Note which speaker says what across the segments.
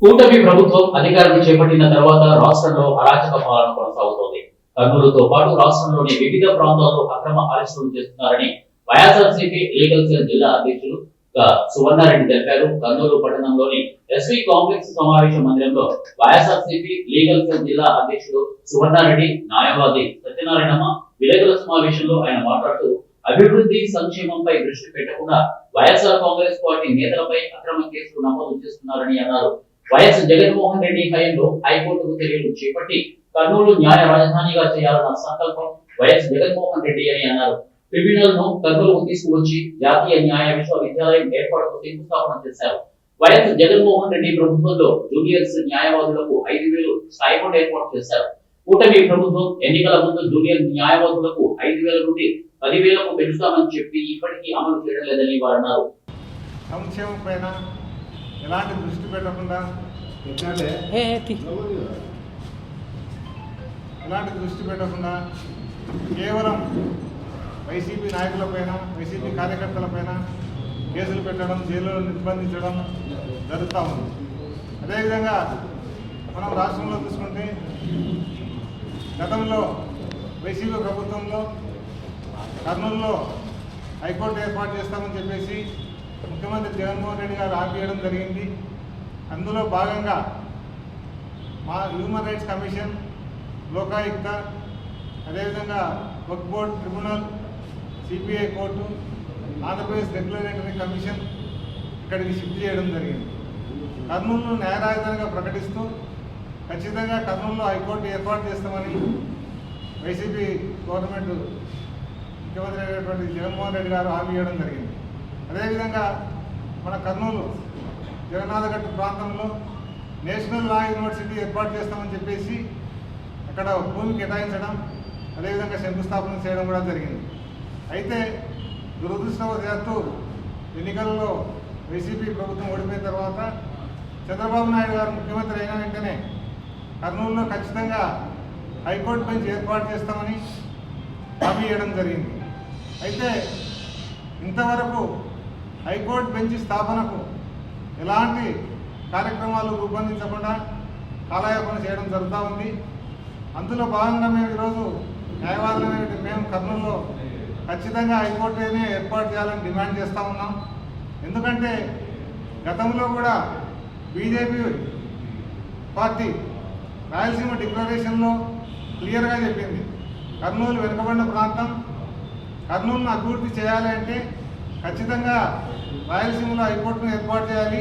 Speaker 1: కూటమి ప్రభుత్వం అధికారం చేపట్టిన తర్వాత రాష్ట్రంలో అరాచక పాలన కొనసాగుతోంది. కర్నూలుతో పాటు రాష్ట్రంలోని వివిధ ప్రాంతాల్లో అక్రమ అరెస్టులు చేస్తున్నారని వైఎస్ఆర్సీపీ లీగల్ సెల్ జిల్లా అధ్యక్షులు సువర్ణారెడ్డి తెలిపారు. కర్నూలు పట్టణంలోని ఎస్వి కాంప్లెక్స్ సమావేశ మందిరంలో వైఎస్ఆర్సీపీ లీగల్ సెల్ జిల్లా అధ్యక్షుడు సువర్ణారెడ్డి, న్యాయవాది సత్యనారాయణమ్మ విలేకరుల సమావేశంలో ఆయన మాట్లాడుతూ అభివృద్ధి సంక్షేమంపై దృష్టి పెట్టకుండా వైఎస్ఆర్ కాంగ్రెస్ పార్టీ నేతలపై అక్రమ కేసులు నమోదు చేస్తున్నారని అన్నారు. వైఎస్ జగన్మోహన్ రెడ్డి హయాంలో హైకోర్టుకు చర్యలు చేపట్టి కర్నూలు న్యాయ రాజధానిగా చేయాలన్న సంకల్పం వైఎస్ జగన్మోహన్ రెడ్డి అని అన్నారు. ట్రిబ్యునల్ ను కర్నూలుకు తీసుకువచ్చి జాతీయ న్యాయ విశ్వవిద్యాలయం ఏర్పాటుకు శంకుస్థాపన చేశారు. వైఎస్ జగన్మోహన్ రెడ్డి ప్రభుత్వంలో జూనియర్స్ న్యాయవాదులకు 5,000 స్టైపెండ్ ఏర్పాటు చేశారు. కూటమి ప్రభుత్వం ఎన్నికల ముందు జూనియర్ న్యాయవాదులకు 5,000 నుండి 10,000కు పెంచుతామని చెప్పి ఇప్పటికీ అమలు చేయడం లేదని వారు అన్నారు.
Speaker 2: సంక్షేమం పైన ఎలాంటి దృష్టి పెట్టకుండా కేవలం వైసీపీ నాయకులపైన, వైసీపీ కార్యకర్తలపైన కేసులు పెట్టడం, జైల్లో నిర్బంధించడం జరుగుతూ ఉంది. అదేవిధంగా మనం రాష్ట్రంలో చూసుకుంటే గతంలో వైసీపీ ప్రభుత్వంలో కర్నూలులో హైకోర్టు ఏర్పాటు చేస్తామని చెప్పేసి ముఖ్యమంత్రి జగన్మోహన్ రెడ్డి గారు ఆపివేయడం జరిగింది. అందులో భాగంగా మా హ్యూమన్ రైట్స్ కమిషన్, లోకాయుక్త, అదేవిధంగా Waqf board tribunal, CBI court, Andhra Pradesh regulatory commission ఇక్కడికి షిఫ్ట్ చేయడం జరిగింది. కర్నూలును న్యాయ రాజధానిగా ప్రకటిస్తూ ఖచ్చితంగా కర్నూలులో హైకోర్టు ఏర్పాటు చేస్తామని వైసీపీ గవర్నమెంట్ ముఖ్యమంత్రి అయినటువంటి జగన్మోహన్ రెడ్డి గారు హామీ ఇవ్వడం జరిగింది. అదేవిధంగా మన కర్నూలు జగన్నాథగట్టు ప్రాంతంలో నేషనల్ లా యూనివర్సిటీ ఏర్పాటు చేస్తామని చెప్పేసి అక్కడ భూమి కేటాయించడం, అదేవిధంగా శంకుస్థాపన చేయడం కూడా జరిగింది. అయితే దురదృష్టవశాత్తు ఎన్నికల్లో వైసీపీ ప్రభుత్వం ఓడిపోయిన తర్వాత చంద్రబాబు నాయుడు గారు ముఖ్యమంత్రి అయిన వెంటనే కర్నూలులో ఖచ్చితంగా హైకోర్టు బెంచ్ ఏర్పాటు చేస్తామని హామీ ఇవ్వడం జరిగింది. అయితే ఇంతవరకు హైకోర్టు బెంచ్ స్థాపనకు ఎలాంటి కార్యక్రమాలు రూపొందించకుండా కాలయాపన చేయడం జరుగుతూ ఉంది. అందులో భాగంగా మేము ఈరోజు న్యాయవాదులైన మేము కర్నూలులో ఖచ్చితంగా హైకోర్టునే ఏర్పాటు చేయాలని డిమాండ్ చేస్తూ ఉన్నాం. ఎందుకంటే గతంలో కూడా బీజేపీ పార్టీ రాయలసీమ డిక్లరేషన్లో క్లియర్గా చెప్పింది, కర్నూలు వెనుకబడిన ప్రాంతం, కర్నూలును అభివృద్ధి చేయాలి అంటే ఖచ్చితంగా రాయలసీమలో హైకోర్టును ఏర్పాటు చేయాలి,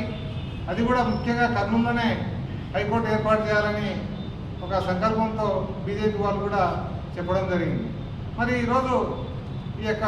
Speaker 2: అది కూడా ముఖ్యంగా కర్నూలులోనే హైకోర్టు ఏర్పాటు చేయాలని ఒక సంకల్పంతో బీజేపీ వాళ్ళు కూడా చెప్పడం జరిగింది. మరి ఈరోజు ఈ యొక్క